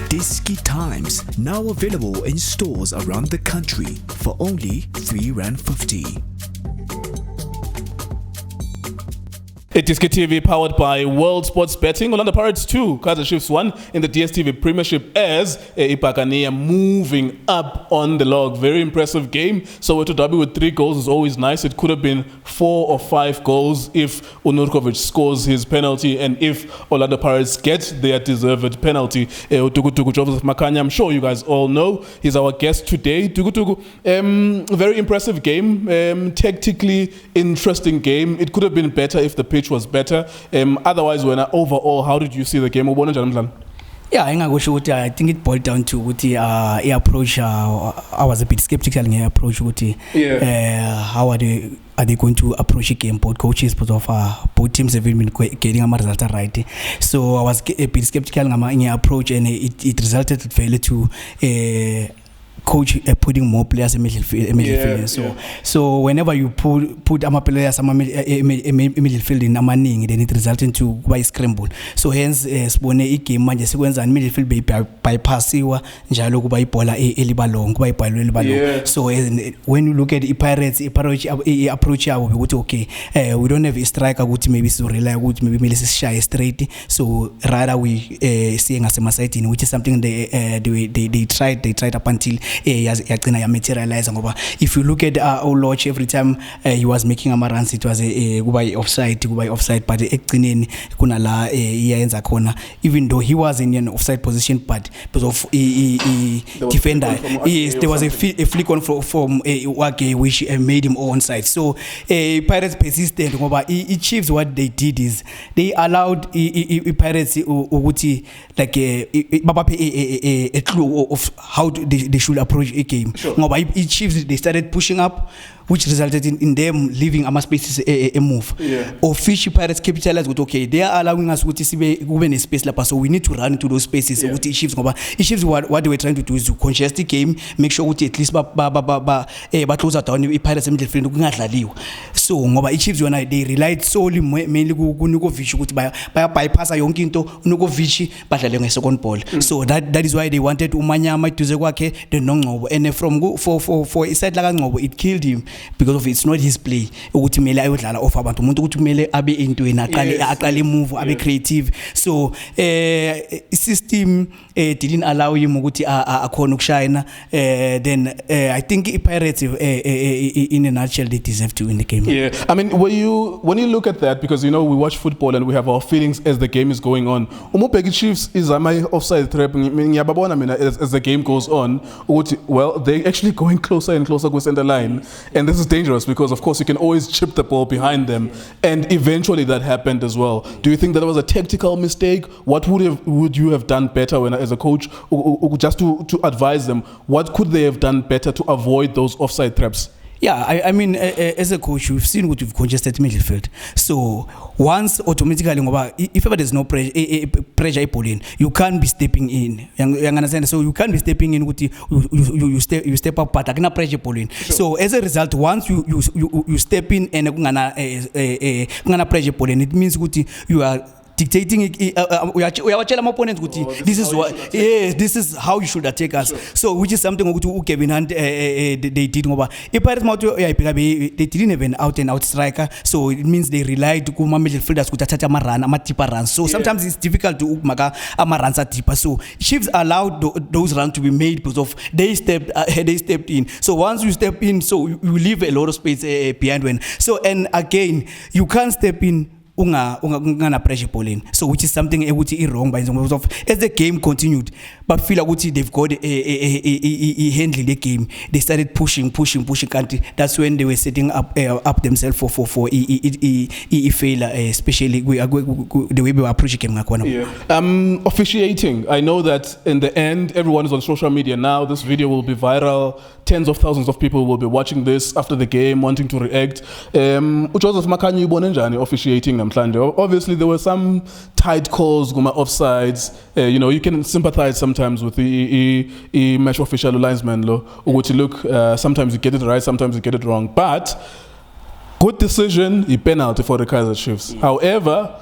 iDiskiTimes, now available in stores around the country for only R3.50. iDiskiTV powered by World Sports Betting. Orlando Pirates 2, Kaizer Chiefs 1 in the DStv premiership as Iphakania moving up on the log. Very impressive game. Soweto derby with 3 goals is always nice. It could have been 4 or 5 goals if Unurkovic scores his penalty and if Orlando Pirates get their deserved penalty. Duku Duku Makhanya, I'm sure you guys all know. He's our guest today. Duku Duku, very impressive game. Tactically interesting game. It could have been better if the pitch was better. Otherwise, overall, how did you see the game? Yeah, I think it boiled down to what the approach. I was a bit skeptical in the approach. How are they going to approach a game? Both coaches, both teams have been getting a result right. So I was a bit skeptical in the approach, and it resulted in failure to coach putting more players in midfield. So whenever you put players in midfield in amaning, then it results into by scramble. So hence spone game manje sekwenza in midfield bypassiwa njalo kuba ibola elibalong kuba ibhola elibalong. So when you look at the Pirates approach yabo ukuthi okay, we don't have a striker ukuthi maybe so rely ukuthi maybe shy straight. So rather we seeing as a side, which is something they tried up until materialize. If you look at Lorch, every time he was making runs, it was a offside, but kunala even though he was in an offside position, but because of defender, there was a flick on from Wake which made him onside. So Pirates persisted. Chiefs, what they did is they allowed Pirates like a clue of how they should approach a game. Chiefs, they started pushing up, which resulted in them leaving a spaces a move. Or Fishy Pirates capitalized with okay, they are allowing us to see a space like so we need to run into those spaces. Chiefs, what they were trying to do is to congest the game, make sure at least close out down the Pirates midfield. So Chiefs when they relied solely mainly Nukovic by bypass yonke into Nukovic badlale ngesecond ball. So that is why they wanted umanyama tuze kwakhe the Ndlovu, and from for a side like Ndlovu, it killed him because of it's not his play ukuthi mele ayodlala off abantu umuntu ukuthi mele abe into aqale move abe creative. So system didn't allow him ukuthi akhona ukushayina. Then I think Pirates in a nutshell they deserve to win the game. Yeah, I mean when you look at that, because we watch football and we have our feelings as the game is going on. Umubheki Chiefs is my offside trap as the game goes on. Well, they're actually going closer and closer to center line, and this is dangerous because of course you can always chip the ball behind them, and eventually that happened as well. Do you think that was a tactical mistake? What would you have done better as a coach, just to advise them? What could they have done better to avoid those offside traps? Yeah, I mean, as a coach, we've seen what we've congested midfield. So once automatically, if ever there's no pressure pulling, you can't be stepping in. You understand? So you can't be stepping in with you step up, but I pressure pulling. Sure. So as a result, once you step in and pressure pulling, it means you are dictating we are telling my opponents this is what this is how you should attack us. Sure. So which is something Kevin Hunt they did. They didn't have an out and out striker, so it means they relied to midfielders to runs. So sometimes it's difficult to runs at deeper. So Chiefs allowed those runs to be made because of they stepped in. So once you step in, so you leave a lot of space behind when. So and again you can't step in unga pressure pulling, so which is something wrong by of as the game continued, but feel like they've got a handling the game. They started pushing, and that's when they were setting up themselves for a failure, especially the way we were approaching game. Officiating, I know that in the end everyone is on social media now. This video will be viral. Tens of thousands of people will be watching this after the game, wanting to react. Joseph Makhanya ubone officiating. Obviously, there were some tight calls, offsides. You can sympathize sometimes with the match official linesman. Look, sometimes you get it right, sometimes you get it wrong. But good decision, a penalty for the Kaizer Chiefs. However,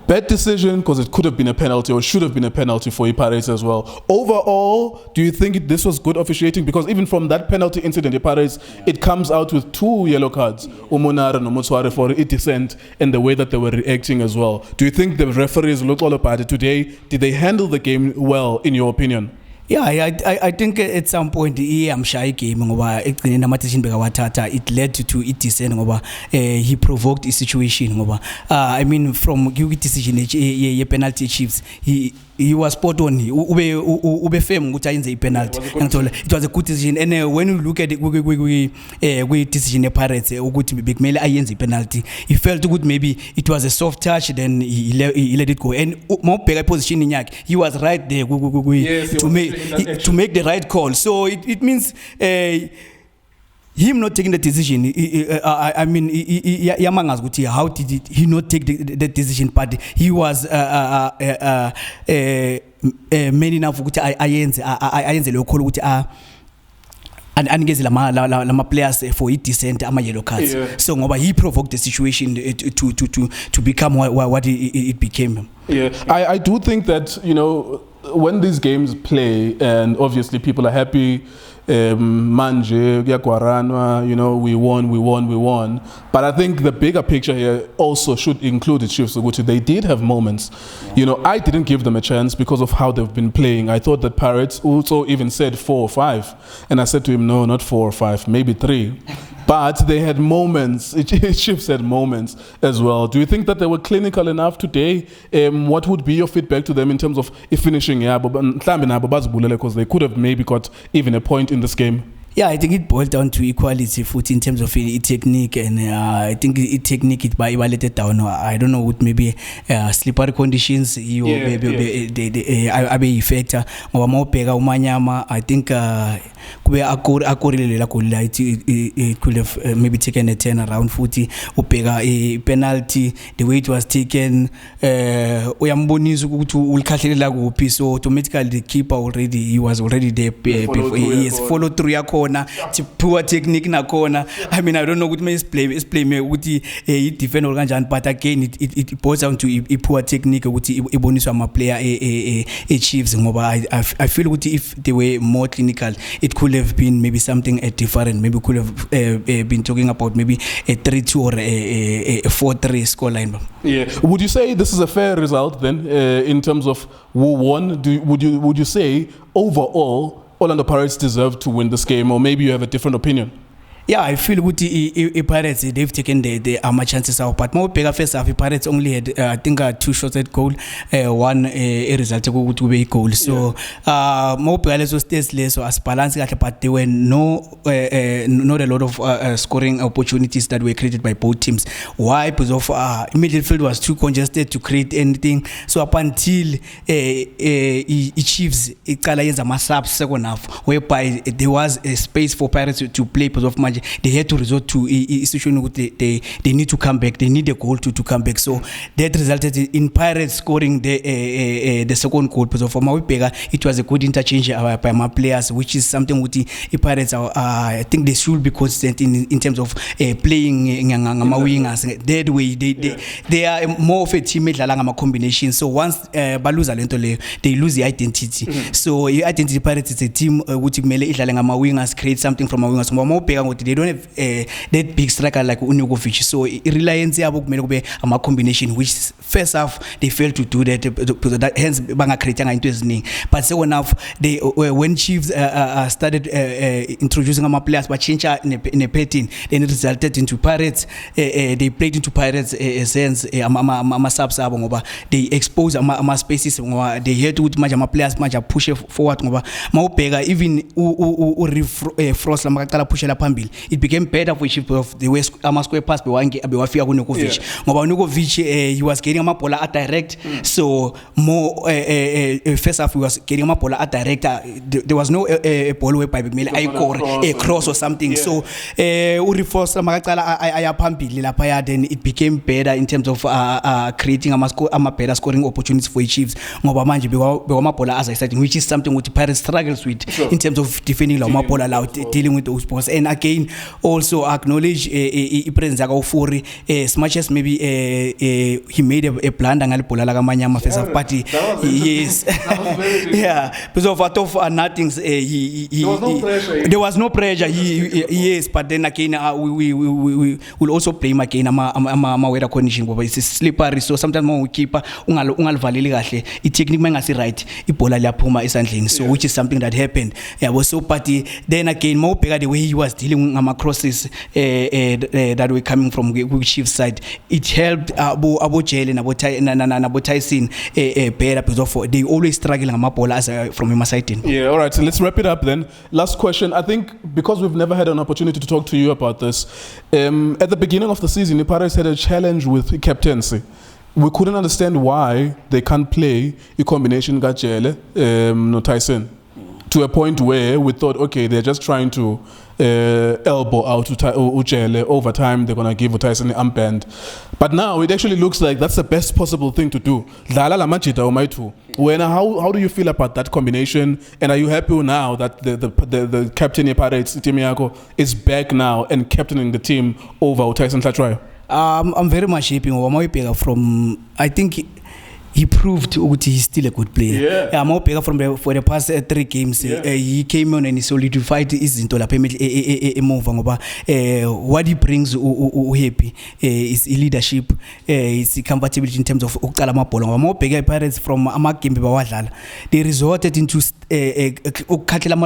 Bad decision because it could have been a penalty or should have been a penalty for Pirates as well. Overall, do you think this was good officiating? Because even from that penalty incident, Pirates, it comes out with 2 yellow cards, Umonara and Omotsware, for dissent and the way that they were reacting as well. Do you think the referees looked all about it today? Did they handle the game well, in your opinion? Yeah, I think at some point I'm shy game ngoba ekugcineni amathishin bekawathatha, it led to it descent ngoba he provoked a situation ngoba I mean from decision ye penalty Chiefs, he was spot on. Ube firm ukuthi ayenze penalty. It was a good decision, and when you look at it decision Pirates ukuthi bekumele ayenze penalty, he felt good, maybe it was a soft touch, then he let it go, and mawubheka position yakhe, he was right there to make the right call. So it means him not taking the decision. I mean, how did he not take the decision? But he was man enough ukuthi ayenze lo call ukuthi anikeze lama players for it descent ama yellow cards. So ngoba he provoked the situation to become what it became. Yeah, I do think that, you know, when these games play and obviously people are happy, manje kuyagwaranwa, you know, we won, but I think the bigger picture here also should include the Chiefs, which they did have moments. You know, I didn't give them a chance because of how they've been playing. I thought that Pirates also even said 4 or 5, and I said to him, no, not 4 or 5, maybe 3. But they had moments, Chiefs had moments as well. Do you think that they were clinical enough today? What would be your feedback to them in terms of finishing? Yeah, because they could have maybe got even a point in this game. Yeah, I think it boils down to equality foot in terms of technique, and I think technique it by let it down. I don't know what maybe slippery conditions you maybe they factor or more pega umanyama. I think it could have maybe taken a turn around footy upega a penalty the way it was taken. Uyamboniza to ulkhatlela kuphi, so automatically the keeper already he was already there before he has followed through. Poor technique na corner. I mean, I don't know what means play me with the defend or ganjan, but again it boils down to poor technique with iboniswa ma player a Chiefs. I feel with if they were more clinical, it could have been maybe something different. Maybe could have been talking about maybe a 3-2 or a 4-3 scoreline. Yeah. Would you say this is a fair result then in terms of who won? Would you say overall Orlando Pirates deserve to win this game, or maybe you have a different opinion? Yeah, I feel with the Pirates, they've taken the chances out. But more bigger first half, the Pirates only had I think 2 shots at goal, one a result to be goal. So more players was tasteless, so as balanced, but there were not a lot of scoring opportunities that were created by both teams. Why? Because of midfield was too congested to create anything. So up until Chiefs, it subs second half, whereby there was a space for Pirates to play because of they had to resort to a situation where they need to come back. They need a goal to come back. So that resulted in Pirates scoring the second goal. Because for Mawipega, it was a good interchange by my players, which is something with the Pirates. I think they should be consistent in terms of playing wingers. That way, they are more of a teammate combination. So once Baluza they lose the identity. So the identity Pirates is a team which mele wingers create something from our wingers. They don't have that big striker like Ndlovu. So reliance a combination, which first half they failed to do that. Hence banga creating into his name. But second half they when Chiefs started introducing players but change in a pattern, then it resulted into Pirates. They played into Pirates sense subs they expose spaces. They had to with players push forward. Even Frost push it became better for Chiefs of the way square pass bewafika kuNdlovu. Ngoba Ndlovu he was getting amabola at direct. So more first half he was getting amabola at direct. There was no ball where by a cross or something. So Uriforce makaqala ayaphambili lapha, then it became better in terms of creating better scoring opportunities for Chiefs. Ngoba manje bewamabola as exciting, which is something which Pirates struggles with in terms of defending la mabola, dealing with those balls. And again again also acknowledge presence yakwa as much as maybe he made a blunder ngalibhola la kaManyama first half, but yes, yeah, because of out of nothing, there was no pressure. Yes, but then again, we will also blame again ama weather condition ngoba it's slippery, so sometimes when we keep ungalivaleli kahle I technique mangasi right ibhola liyaphuma esandleni, so which is something that happened. Yeah, so but then again mawubheka the way he was dealing ngama crosses that were coming from Chiefs side, it helped abo Jele nabo Tyson better because of they always struggle ngama bhola from him side. Yeah, all right, so let's wrap it up then. Last question. I think because we've never had an opportunity to talk to you about this, at the beginning of the season, the Pirates had a challenge with captaincy. We couldn't understand why they can't play a combination Gajele, no Tyson, to a point where we thought, okay, they're just trying to elbow out Ujele. Over time, they're going to give Tyson an armband. But now it actually looks like that's the best possible thing to do. How do you feel about that combination? And are you happy now that the captain of Pirates, Timiako, is back now and captaining the team over Tyson Tlatrayo? I'm very much happy. From I think he proved that he's still a good player. Yeah, I'm for the past 3 games. He came on and he solidified his move. What he brings happy is leadership, is compatibility in terms of Pirates from Amakim Bawadala. They resorted into a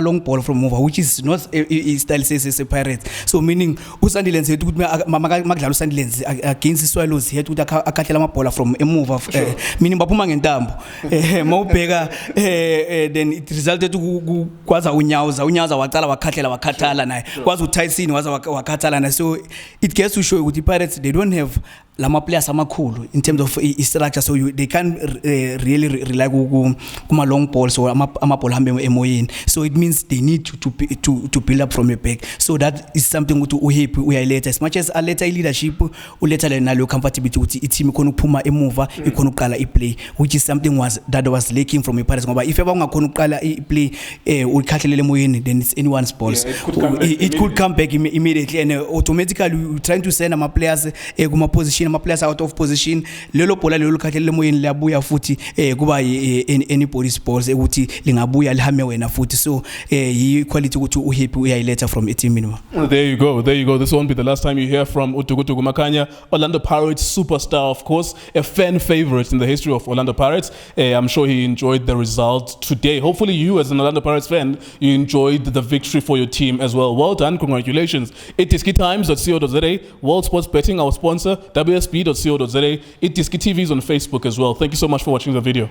long ball from over, which is not a style says a Pirates. So meaning Usandilens against the Swallows, he had to a Katalama ball from a move, meaning Bapuma ngentambo mawubheka then it resulted to kwaza unyaza waqala wakhathala naye kwaza uTyson waza wakhathala naye, so it gets to show with the Pirates they don't have lama players amakhulu in terms of structure, so they can't really rely kuma long balls or ama ball hambe emoyeni, so it means they need to build up from the back, so that is something ukuthi uhappy uyayletha as much as aletha leadership uletha nalo compatibility ukuthi i-team ikhona ukuphuma emuva ikhona ukuqala i-play, which is something that was lacking from the Pirates ngoba if ever ungakhona ukuqala i-play ukhathelele emoyeni then it's anyone's balls. It could come back immediately and automatically you trying to send ama players kuma position ama players out of position, lelo bola lelo khathelele emoyeni liyabuya futhi kuba anybody's balls ukuthi lingabuya lihame wena futhi, so equality ukuthi uhappy uyayiletha from a team minimum. There you go. This won't be the last time you hear from DukuDuku Makhanya, Orlando Pirates superstar, of course, a fan favorite in the history of Orlando Pirates. I'm sure he enjoyed the result today. Hopefully you as an Orlando Pirates fan, you enjoyed the victory for your team as well. Well done, congratulations. iDiskiTimes.co.za, World Sports Betting, our sponsor, WSB.co.za, iDiskiTV is on Facebook as well. Thank you so much for watching the video.